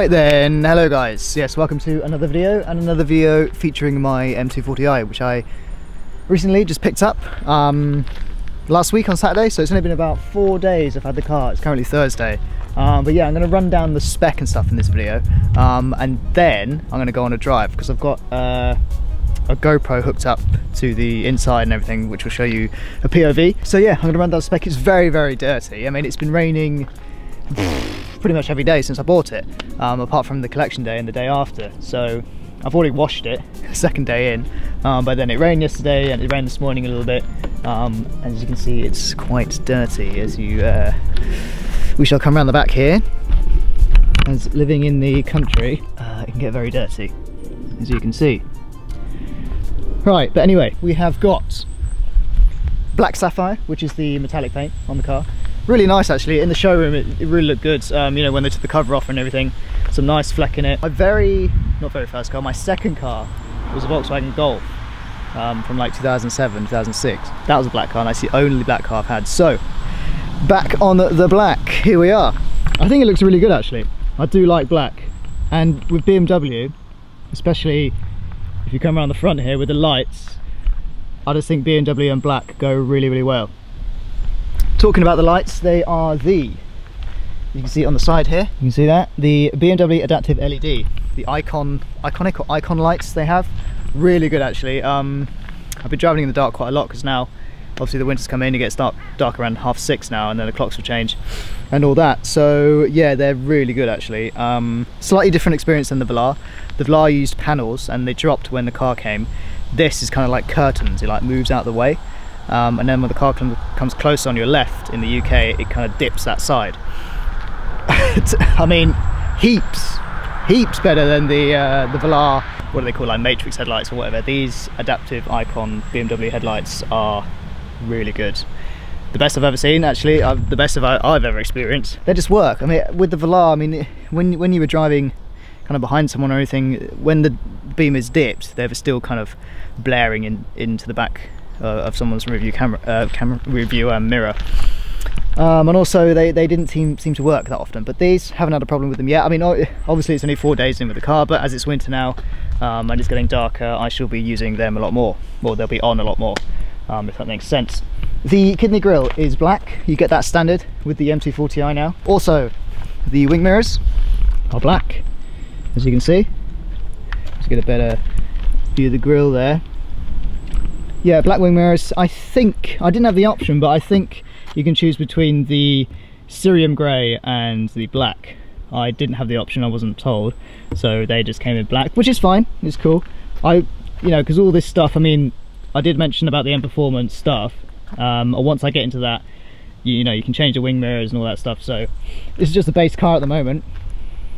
Right then, hello guys. Yes, welcome to another video and another video featuring my M240i, which I recently just picked up last week on Saturday. So it's only been about 4 days I've had the car. It's currently Thursday. But yeah, I'm going to run down the spec and stuff in this video, and then I'm going to go on a drive because I've got a GoPro hooked up to the inside and everything, which will show you a POV. So yeah, I'm going to run down the spec. It's very, very dirty. I mean, it's been raining pretty much every day since I bought it, apart from the collection day and the day after. So I've already washed it second day in, but then it rained yesterday and it rained this morning a little bit. As you can see, it's quite dirty. As you we shall come around the back here. As living in the country, it can get very dirty, as you can see. Right, but anyway, we have got Black Sapphire, which is the metallic paint on the car. Really nice actually. In the showroom it really looked good, you know, when they took the cover off and everything. Some nice fleck in it. My not very first car, my second car was a Volkswagen Golf from like 2007, 2006. That was a black car and that's the only black car I've had. So, back on the black, here we are. I think it looks really good actually. I do like black. And with BMW, especially if you come around the front here with the lights, I just think BMW and black go really, really well. Talking about the lights, they are you can see it on the side here, you can see that, the BMW Adaptive LED, the iconic or icon lights they have, really good actually. I've been driving in the dark quite a lot because now obviously the winter's come in, it gets dark around 6:30 now, and then the clocks will change and all that. So yeah, they're really good actually. Slightly different experience than the Velar. The Velar used panels and they dropped when the car came. This is kind of like curtains, it like moves out of the way. And then when the car comes close on your left in the UK, it kind of dips that side. I mean, heaps better than the Velar, what do they call, like Matrix headlights or whatever. These adaptive icon BMW headlights are really good. The best I've ever seen actually, the best I've ever experienced. They just work. I mean, with the Velar, I mean, when you were driving kind of behind someone or anything, when the beam is dipped, they were still kind of blaring into the back of someone's review mirror, and also they didn't seem to work that often, but these haven't had a problem with them yet. I mean, obviously it's only 4 days in with the car, but as it's winter now and it's getting darker, I shall be using them a lot more, or they'll be on a lot more, if that makes sense. The kidney grille is black. You get that standard with the M240i now. Also, the wing mirrors are black, as you can see. Let's get a better view of the grille there. Yeah, black wing mirrors. I think, I didn't have the option, but I think you can choose between the cerium grey and the black. I didn't have the option, I wasn't told, so they just came in black, which is fine, it's cool. You know, because all this stuff, I mean, I did mention about the M Performance stuff, once I get into that, you know, you can change the wing mirrors and all that stuff, so this is just the base car at the moment.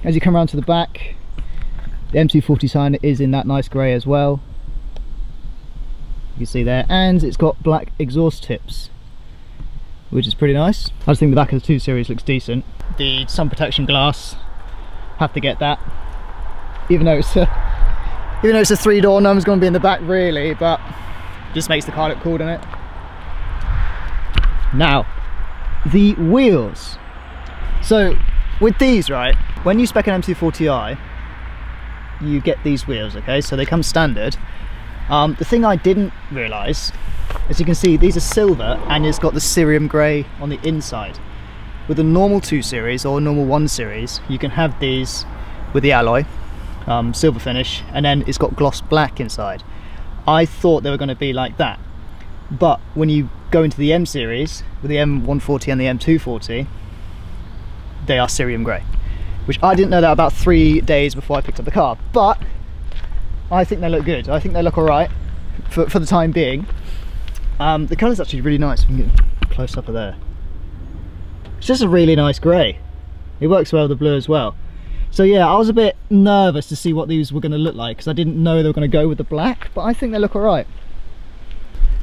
As you come around to the back, the M240 sign is in that nice grey as well. You can see there, and it's got black exhaust tips, which is pretty nice. I just think the back of the 2 Series looks decent. The sun protection glass, have to get that, even though it's a 3-door, no one's going to be in the back really, but just makes the car look cool, doesn't it? Now, the wheels. So with these, right, when you spec an M240i, you get these wheels, okay, so they come standard. The thing I didn't realise, as you can see, these are silver and it's got the cerium grey on the inside. With a normal 2 Series or a normal 1 Series, you can have these with the alloy, silver finish, and then it's got gloss black inside. I thought they were going to be like that, but when you go into the M Series, with the M140 and the M240, they are cerium grey, which I didn't know that about 3 days before I picked up the car, but I think they look good. I think they look alright for the time being. The colour's actually really nice. We can get a close up of there. It's just a really nice grey. It works well with the blue as well. So yeah, I was a bit nervous to see what these were going to look like because I didn't know they were going to go with the black, but I think they look alright.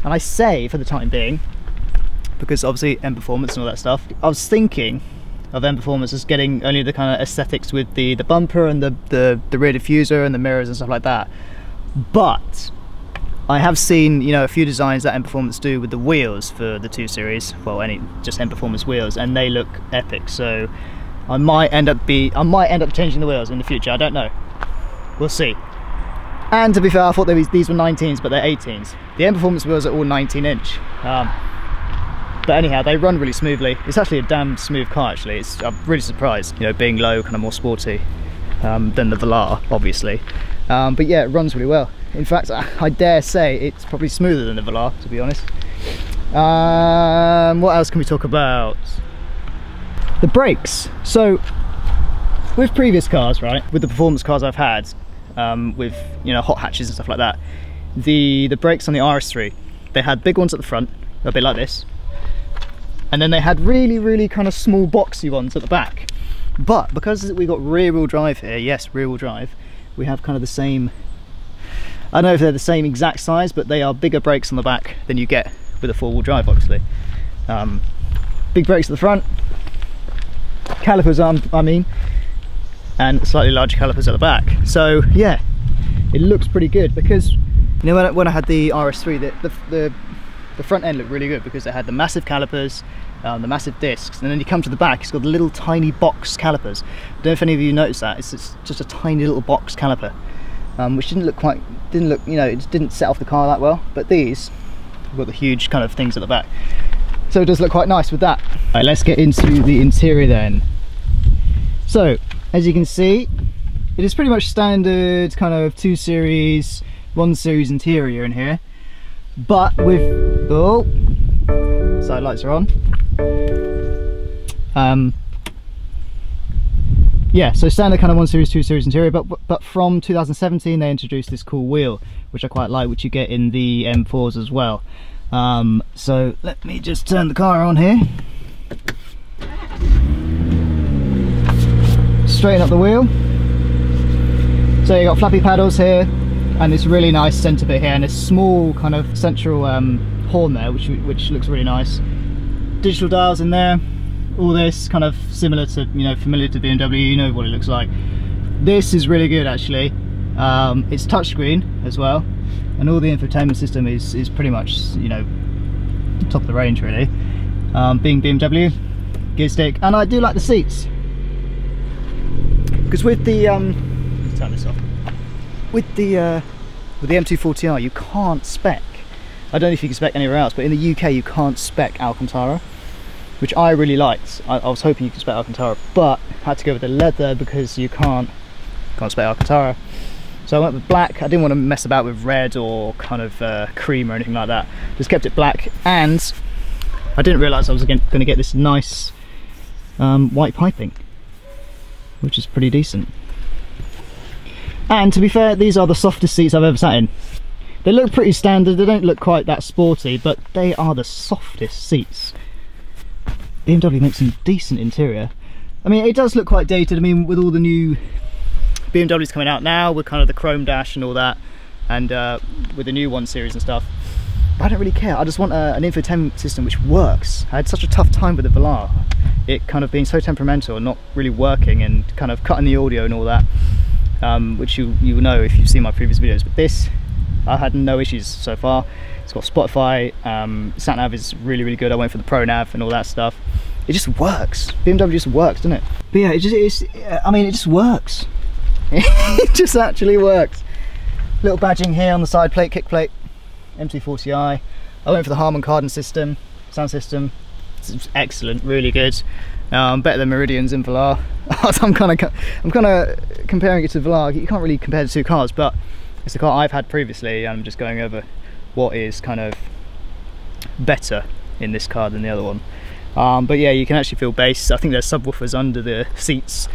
And I say for the time being, because obviously M Performance and all that stuff, I was thinking of M Performance as getting only the kind of aesthetics with the bumper and the rear diffuser and the mirrors and stuff like that. But I have seen, you know, a few designs that M Performance do with the wheels for the 2 Series, well, just M Performance wheels, and they look epic. So I might end up changing the wheels in the future. I don't know. We'll see. And to be fair, I thought these were 19s, but they're 18s. The M Performance wheels are all 19-inch. But anyhow, they run really smoothly. It's actually a damn smooth car, actually. I'm really surprised, you know, being low, kind of more sporty than the Velar, obviously. But yeah, it runs really well. In fact, I dare say it's probably smoother than the Velar, to be honest. What else can we talk about? The brakes. So with previous cars, right, with the performance cars I've had, with, you know, hot hatches and stuff like that, the brakes on the RS3, they had big ones at the front, a bit like this, and then they had really kind of small boxy ones at the back. But because we got rear wheel drive here, yes, rear wheel drive, we have kind of the same, I don't know if they're the same exact size, but they are bigger brakes on the back than you get with a four-wheel drive, obviously. Big brakes at the front, calipers I mean, and slightly larger calipers at the back. So yeah, it looks pretty good, because you know, when I had the RS3, the front end looked really good because it had the massive calipers, the massive discs, and then you come to the back, it's got the little tiny box calipers. I don't know if any of you noticed that. It's just a tiny little box caliper, which didn't look, you know, it just didn't set off the car that well. But these have got the huge kind of things at the back, so it does look quite nice with that. Right, let's get into the interior then. So as you can see, it is pretty much standard kind of 2 Series, 1 Series interior in here, but with, oh, side lights are on. Yeah, so standard kind of 1 Series, 2 Series interior, but from 2017 they introduced this cool wheel, which I quite like, which you get in the M4s as well. So let me just turn the car on here. Straighten up the wheel. So you got flappy paddles here, and this really nice centre bit here, and a small kind of central horn there, which looks really nice. Digital dials in there. All this kind of similar to, you know, familiar to BMW, you know what it looks like. This is really good actually. It's touchscreen as well, and all the infotainment system is pretty much, you know, top of the range really. Being BMW, gear stick, and I do like the seats, because with the let's turn this off. With the M240i, you can't spec. I don't know if you can spec anywhere else, but in the UK you can't spec Alcantara, which I really liked. I was hoping you could spec Alcantara, but I had to go with the leather because you can't spec Alcantara. So I went with black. I didn't want to mess about with red or kind of cream or anything like that. Just kept it black, and I didn't realise I was going to get this nice white piping, which is pretty decent. And to be fair, these are the softest seats I've ever sat in. They look pretty standard, they don't look quite that sporty, but they are the softest seats. BMW makes some decent interior. I mean, it does look quite dated. I mean, with all the new BMWs coming out now, with kind of the chrome dash and all that, and with the new 1 Series and stuff, but I don't really care. I just want an infotainment system which works. I had such a tough time with the Velar, it kind of being so temperamental and not really working, and kind of cutting the audio and all that, which you will know if you've seen my previous videos. But this, I had no issues so far. It's got Spotify, sat nav is really good. I went for the Pro Nav and all that stuff. It just works. BMW just works, doesn't it? But yeah, I mean, it just works. It just actually works. Little badging here on the side plate, kick plate, M240i. I went for the Harman Kardon system, sound system. It's excellent, really good. Better than Meridian's in Velar. I'm kind of comparing it to Velar. You can't really compare the two cars, but it's the car I've had previously, and I'm just going over what is kind of better in this car than the other one. But yeah, you can actually feel bass. I think there's subwoofers under the seats,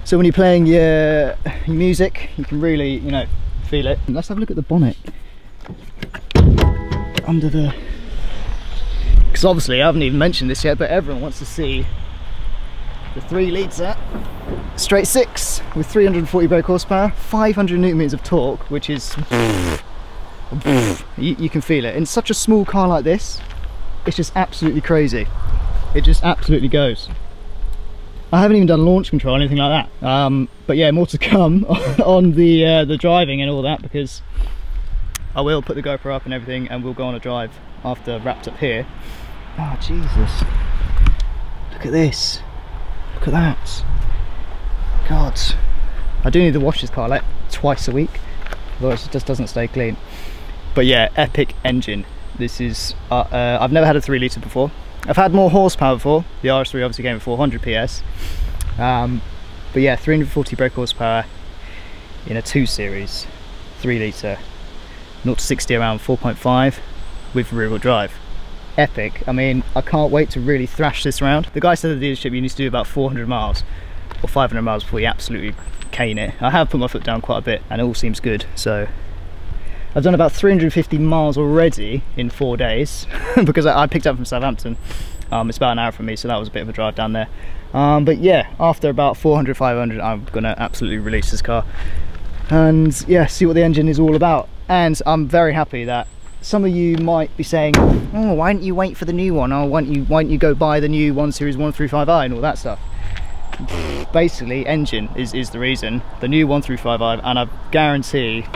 so when you're playing your music, you can really, you know, feel it. Let's have a look at the bonnet under the, because obviously I haven't even mentioned this yet, but everyone wants to see the 3 litre straight 6 with 340 brake horsepower, 500 newton meters of torque, which is you can feel it in such a small car like this. It's just absolutely crazy. It just absolutely goes. I haven't even done launch control or anything like that, but yeah, more to come on the driving and all that, because I will put the GoPro up and everything, and we'll go on a drive after wrapped up here. Oh Jesus, look at this. Look at that. God. I do need to wash this car like twice a week, otherwise it just doesn't stay clean. But yeah, epic engine. This is, I've never had a 3 litre before. I've had more horsepower before. The RS3 obviously came with 400 PS. But yeah, 340 brake horsepower in a 2 Series, 3 litre, 0 to 60 around 4.5 with rear wheel drive. Epic. I mean, I can't wait to really thrash this around. The guy said at the dealership you need to do about 400 miles or 500 miles before you absolutely cane it. I have put my foot down quite a bit and it all seems good. So I've done about 350 miles already in 4 days because I picked up from Southampton. It's about an hour from me, so that was a bit of a drive down there. But yeah, after about 400, 500, I'm gonna absolutely release this car and yeah, see what the engine is all about. And I'm very happy that some of you might be saying, oh, why don't you wait for the new one? Or why don't you go buy the new 1 Series 135i and all that stuff? Basically, engine is the reason. The new 135i, and I guarantee,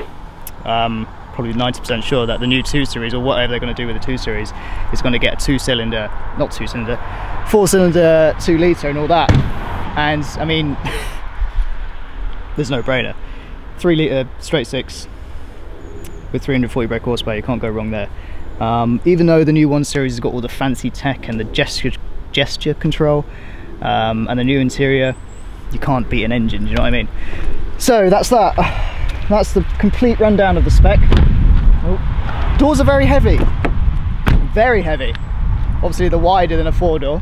probably 90% sure that the new 2 Series, or whatever they're going to do with the 2 Series, is going to get a 4-cylinder 2 litre and all that. And I mean, there's no brainer. 3 litre straight 6 with 340 brake horsepower, you can't go wrong there. Even though the new 1 Series has got all the fancy tech and the gesture control and the new interior, you can't beat an engine, do you know what I mean? So that's that. That's the complete rundown of the spec. Oh. Doors are very heavy, very heavy. Obviously they're wider than a 4-door,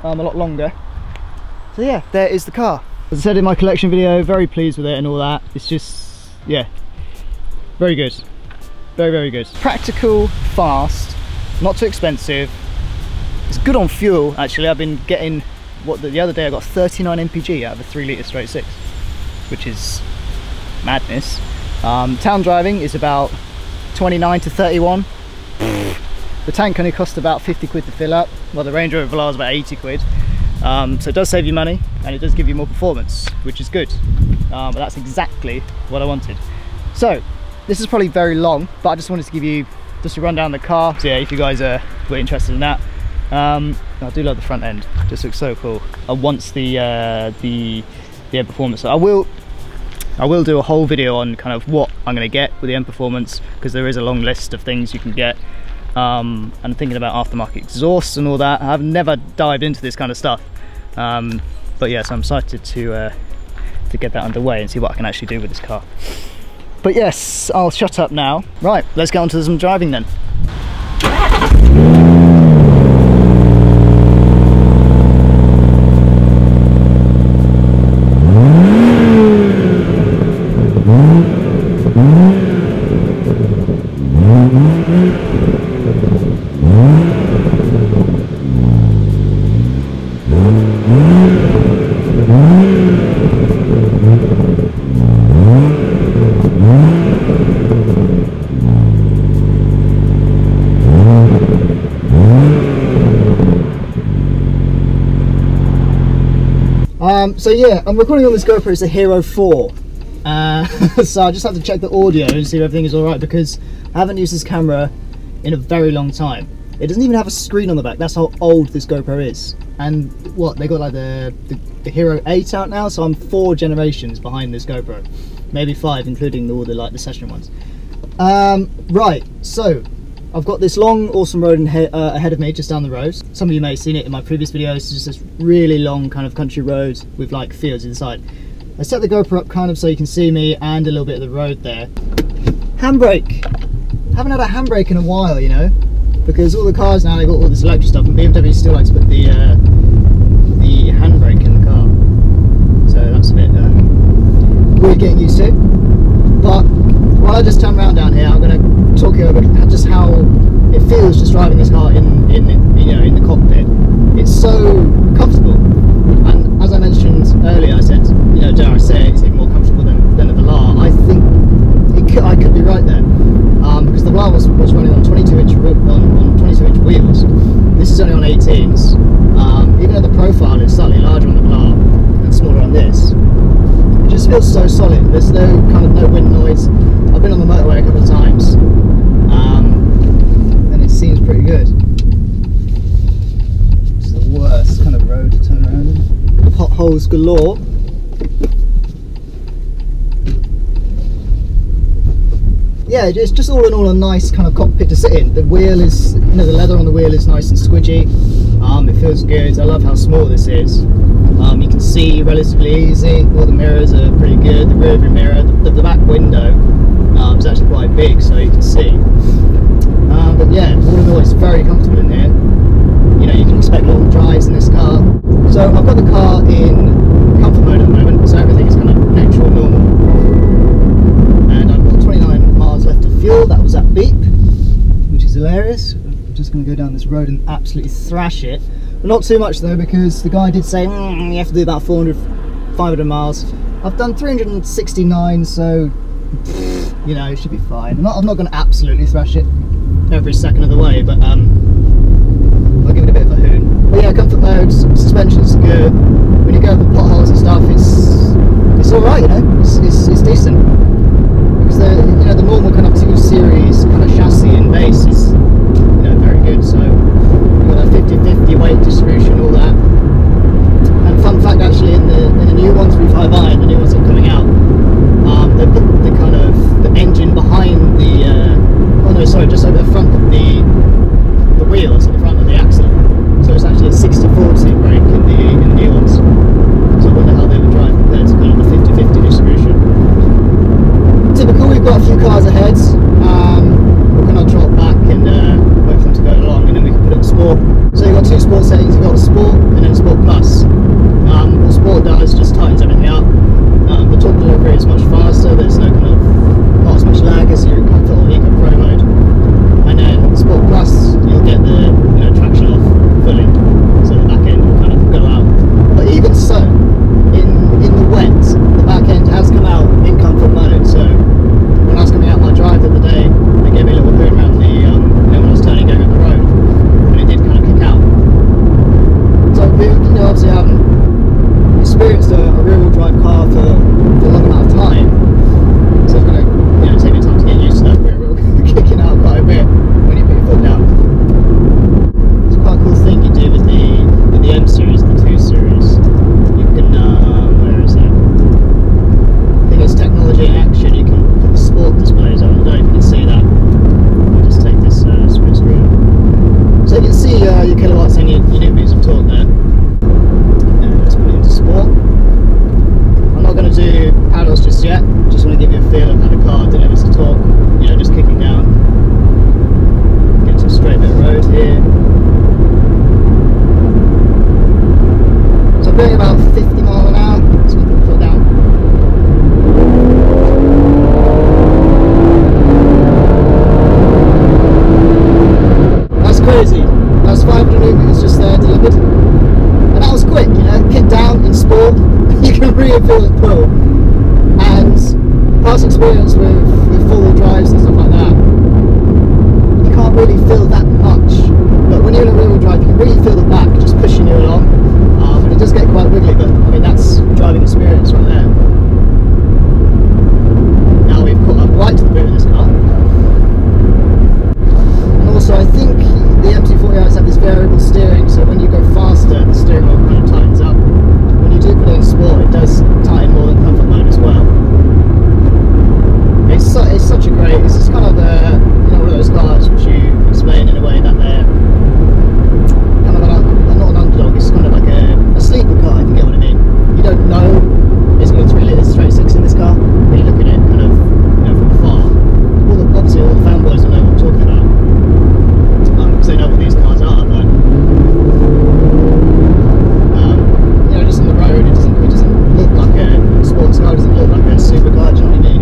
a lot longer. So yeah, there is the car. As I said in my collection video, very pleased with it and all that. It's just, yeah, very good. Very, very good. Practical, fast, not too expensive. It's good on fuel, actually. I've been getting, the other day I got 39 mpg out of a 3 litre straight 6, which is madness. Town driving is about 29 to 31. The tank only cost about 50 quid to fill up, well the Range Rover Velar is about 80 quid. So it does save you money and it does give you more performance, which is good. But that's exactly what I wanted. So this is probably very long, but I just wanted to give you just a rundown of the car. So yeah, if you guys were interested in that. I do love the front end, just looks so cool. Once the M Performance, I will do a whole video on kind of what I'm going to get with the M Performance, because there is a long list of things you can get. And I'm thinking about aftermarket exhausts and all that. I've never dived into this kind of stuff, but yeah, so I'm excited to get that underway and see what I can actually do with this car. But yes, I'll shut up now. Right, let's get on to some driving then. So yeah, I'm recording on this GoPro, it's a Hero 4. So I just have to check the audio and see if everything is alright, because I haven't used this camera in a very long time. It doesn't even have a screen on the back, that's how old this GoPro is. And what, they got like the Hero 8 out now, so I'm 4 generations behind this GoPro. Maybe 5, including all the session ones. Right, so I've got this long, awesome road ahead of me, just down the road. Some of you may have seen it in my previous videos. It's just this really long kind of country road with like fields inside. I set the GoPro up kind of so you can see me and a little bit of the road there. Handbrake. Haven't had a handbrake in a while, you know, because all the cars now, they've got all this electric stuff, and BMW still likes to put the handbrake in the car. So that's a bit weird getting used to. But while I just turn around down here, I'm going to talk you over just how it feels just driving this car in the cockpit. It's so comfortable, and as I mentioned earlier, I said, you know, dare I say it's even more comfortable than the Velar. I think I could be right there, because the Velar was running on 22-inch wheels. This is only on 18s. Even though the profile is slightly larger on the Velar and smaller on this, it just feels so solid. There's no wind noise. I've been on the motorway a couple of times, and it seems pretty good. It's the worst kind of road to turn around in. controls galore. Yeah, it's just all in all a nice kind of cockpit to sit in. The wheel is, you know, the leather on the wheel is nice and squidgy. It feels good. I love how small this is. You can see relatively easy. All the mirrors are pretty good. The rear view mirror, the back window is actually quite big, so you can see. But yeah, all in all, it's very comfortable in here. You know, you can expect long drives in this car. So I've got the car in comfort mode at the moment, so everything is kind of neutral, normal. And I've got 29 miles left of fuel. That was that beep, which is hilarious. I'm just going to go down this road and absolutely thrash it. But not too much though, because the guy did say you have to do about 400, 500 miles. I've done 369, so you know, it should be fine. I'm not going to absolutely thrash it every second of the way, but I'll give it a bit of a hoon. But yeah, comfort mode, suspension's good. When you go over potholes and stuff, it's all right, you know. It's decent. Because the normal kind of 2 Series kind of chassis and base is, you know, very good. So you've got a 50-50 weight distribution, all that. And fun fact, actually, in the new 135i, the new ones that are coming out, they put the kind of the engine behind the oh no, sorry, just over the front of the wheels at the front of the axle. So it's actually a 60-40 brake in the new ones. So I wonder how they would drive compared to kind of the 50-50 distribution. Typical, we've got a few cars ahead. We're going to drop back and wait for them to go along, and then we can put it in sport. So you've got 2 sport settings. You've got sport and then sport plus. What sport does just tightens everything up. The torque delivery is much faster. There's no kind of not as much lag as your comfort or eco pro mode. And then sport plus, you'll get the traction off fully, so the back end will kind of go out. But even so, in the wet, the back end has come out in comfort mode. So when I was coming out my drive the other day, they gave me a little boon around the when I was turning going up the road, and it did kind of kick out. So obviously I haven't experienced a rear-wheel drive car for a long amount of time, so it's going to take me time to get used to that rear wheel kicking out quite a bit when you put your foot down. It's quite a cool thing you do with the M series, the 2 series. You can where is it? I think it's technology in action. You can put the sport displays on. I don't know if you can see that. I'll just take this split screen. So you can see your kilowatts and your newton-meters of torque there. Let's put it into sport. I'm not going to do paddles just yet. Just want to give you a feel of how the car delivers the torque. You know, just kicking down. Get to a straight bit of road here. So I'm doing about 50 miles an hour. Just going to put the foot down. That's crazy. That's 500 newtons just there delivered. And that was quick, you know, kick down in sport, you can really feel it pull. And past experience with four-wheel drives and stuff like that, you can't really feel that much. But when you're in a rear-wheel drive, you can really feel the back just pushing you along. And it does get quite wiggly, but I mean, that's driving experience right there. Now we've caught up right to the boot of this car. And also, I think the MT40Is have this variable steering, so when you go faster, the steering wheel kind of tightens up. When you do put it in sport, it does tighten more than comfort mode as well. It's such a great, it's just kind of one of those cars which you explain in a way that they're kind of not an underdog, it's kind of like a sleeper car, if you get what I mean. You don't know it's got a 3 litre straight 6 in this car, when you look at it kind of from afar. Obviously all the fanboys will know what I'm talking about. Because they know what these cars are, but just on the road, it doesn't look like a sports car, it doesn't look like a supercar. Do you know what I mean?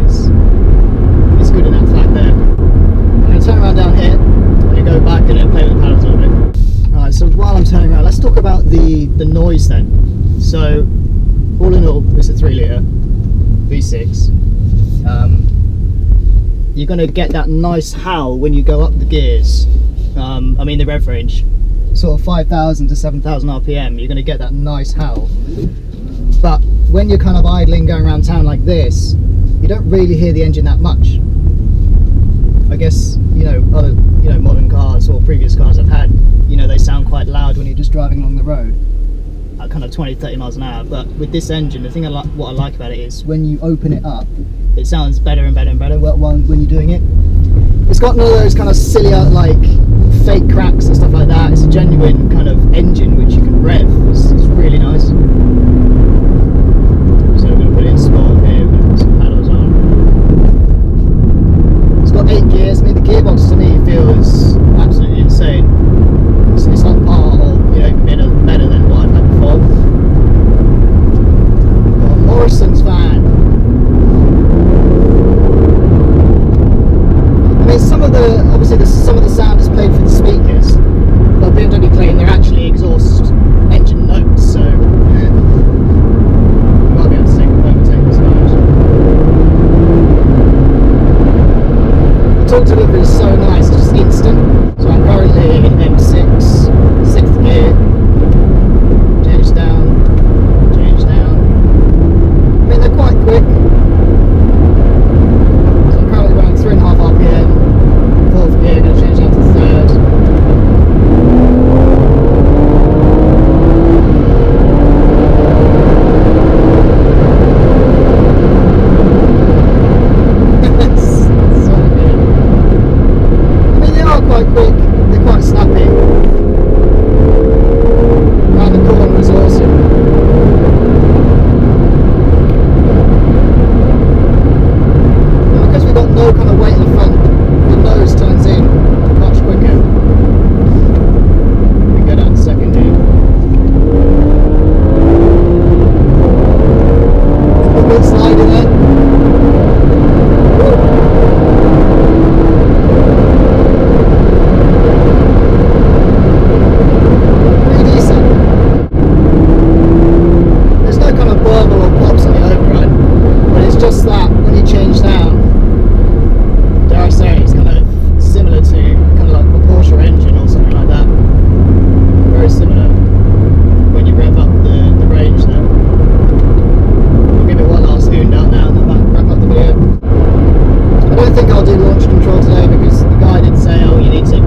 It's good in that flat there. I'm going to turn around down here, and you go back and then play with the paddles a little bit. Alright, so while I'm turning around, let's talk about the noise then. So, all in all, it's a 3 litre V6. You're going to get that nice howl when you go up the gears. I mean the rev range, sort of 5,000 to 7,000 RPM, you're going to get that nice howl. But when you're kind of idling, going around town like this, you don't really hear the engine that much. I guess, other, modern cars or previous cars I've had, they sound quite loud when you're just driving along the road. at kind of 20-30 miles an hour. But with this engine, the thing what I like about it is when you open it up, it sounds better and better and better when you're doing it. It's got none of those kind of silly like fake cracks and stuff like that. It's a genuine kind of engine which you can rev. It's really nice. So I'm going to put it in sport here, we're going to put some pedals on. It's got 8 gears. I mean, the gearbox to me feels absolutely insane. It's on par or, you know, even better than what I've had before. Got a Morrison's van. I mean, obviously some of the sound is played for the speakers, but BMW claim they're actually exhaust engine notes, so yeah. You might be able to overtake this guy. The torque delivery is so nice, it's just instant. So I'm currently in M6, 6th gear, change down. I mean, they're quite quick. So I'm currently around 3.5 RPM. 4th gear, going to change that to 3rd. So good. I mean, they are quite quick, they're quite snappy. Around the corner is awesome. And because we've got no kind of weight in the front, the nose turns in much quicker. We can go down to 2nd here. A bit sliding there. Pretty decent. There's no kind of burble or pops on the override, but it's just that when you change down, dare I say, it's kind of similar to kind of like a Porsche engine or something like that. Very similar when you rev up the range there. We'll give it one last hoon down now and then wrap up the video. I don't think I'll do launch control today because the guy did say, oh, you need to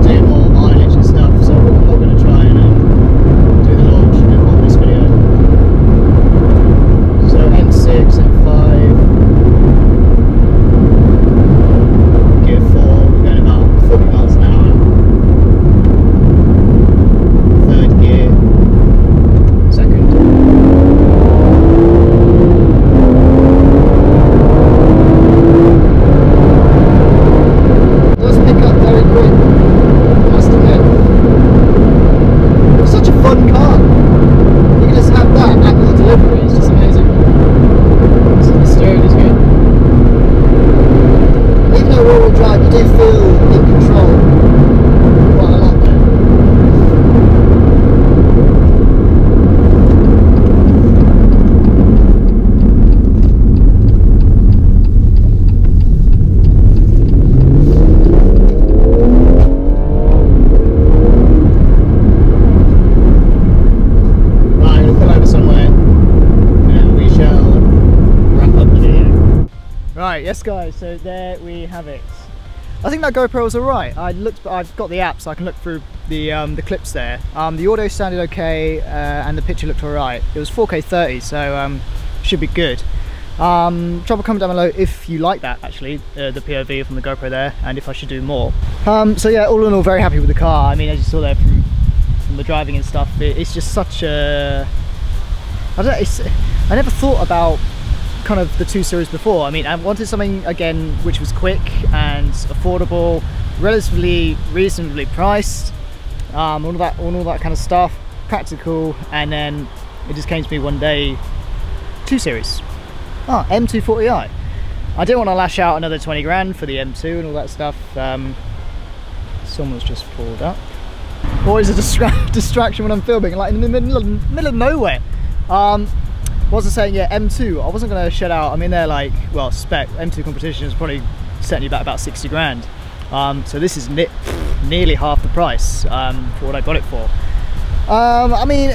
do more mileage and stuff, so I'm not going to try and do the launch on this video. So M6, M5. Gear 4, we're going about 40 miles an hour. 3rd gear, 2nd. It does pick up very quick, I must admit. It's such a fun car. You can just have that at the delivery, it's just amazing. So the steering is good. Even though all-wheel drive, you do feel in control quite a lot there. Right, I'm going to pull over somewhere and we shall wrap up the video. Right, yes guys, so there we have it. I think that GoPro was alright. I've got the app so I can look through the clips there. The audio sounded okay and the picture looked alright. It was 4K 30, so should be good. Drop a comment down below if you like that actually, the POV from the GoPro there, and if I should do more. So yeah, all in all, very happy with the car. I mean, as you saw there from the driving and stuff, it's just such a... I don't know, I never thought about kind of the 2 Series before. I mean, I wanted something again which was quick and affordable, relatively reasonably priced, all that kind of stuff, practical, and then it just came to me one day, 2 Series. M240i. I didn't want to lash out another 20 grand for the M2 and all that stuff. Someone's just pulled up. Always a distraction when I'm filming, like in the middle of nowhere. What was I saying? Yeah, M2. I wasn't going to shed out. I mean, they're like, well, spec M2 competition is probably setting you back about 60 grand. So this is nearly half the price for what I got it for. I mean,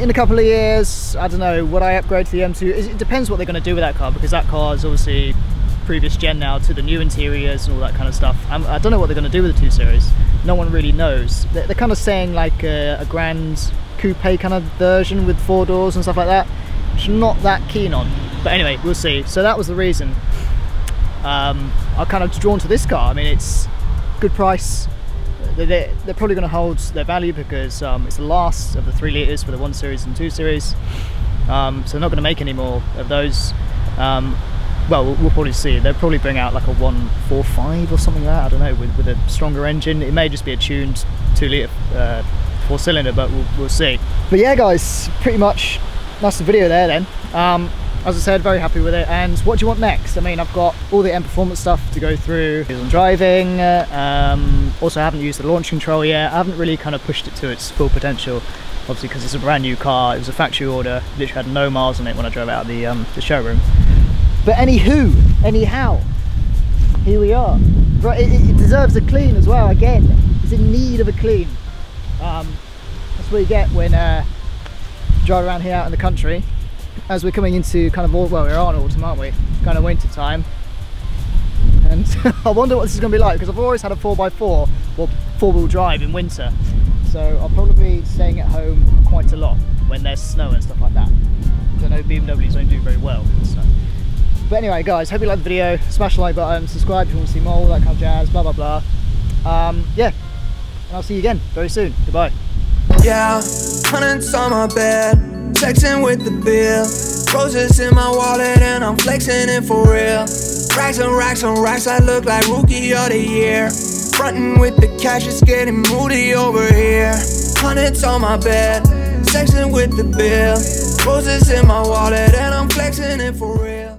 in a couple of years, I don't know, would I upgrade to the M2? It depends what they're going to do with that car, because that car is obviously previous gen now to the new interiors and all that kind of stuff. I don't know what they're going to do with the 2 Series. No one really knows. They're kind of saying like a grand coupe kind of version with 4 doors and stuff like that, which I'm not that keen on. But anyway, we'll see. So that was the reason I'm kind of drawn to this car. I mean, it's good price. They're probably going to hold their value because it's the last of the 3 litres for the 1 Series and 2 Series. So they're not going to make any more of those. Well, we'll probably see. They'll probably bring out like a 145 or something like that, I don't know, with a stronger engine. It may just be a tuned 2 litre 4 cylinder, but we'll see. But yeah guys, pretty much that's the video there then. As I said, very happy with it. And what do you want next? I mean, I've got all the M Performance stuff to go through. On driving, also I haven't used the launch control yet. I haven't really kind of pushed it to its full potential, obviously because it's a brand new car. It was a factory order, literally had no miles on it when I drove out of the showroom. But anyhow, here we are. Right, it deserves a clean as well. Again, it's in need of a clean. That's what you get when drive around here out in the country. As we're coming into kind of, well, we're on autumn, aren't we? Kind of winter time. And I wonder what this is going to be like, because I've always had a 4x4 or 4-wheel drive in winter. So I'll probably be staying at home quite a lot when there's snow and stuff like that. Because I know BMWs don't do very well with snow. But anyway guys, hope you liked the video. Smash the like button, subscribe if you want to see more, that kind of jazz, blah blah blah. Yeah, and I'll see you again very soon. Goodbye. Yeah, hundreds on my bed, texting with the bill, roses in my wallet and I'm flexing it for real. Racks on racks on racks, I look like rookie of the year. Frontin' with the cash, it's getting moody over here. Hundreds on my bed, texting with the bill, roses in my wallet and I'm flexing it for real.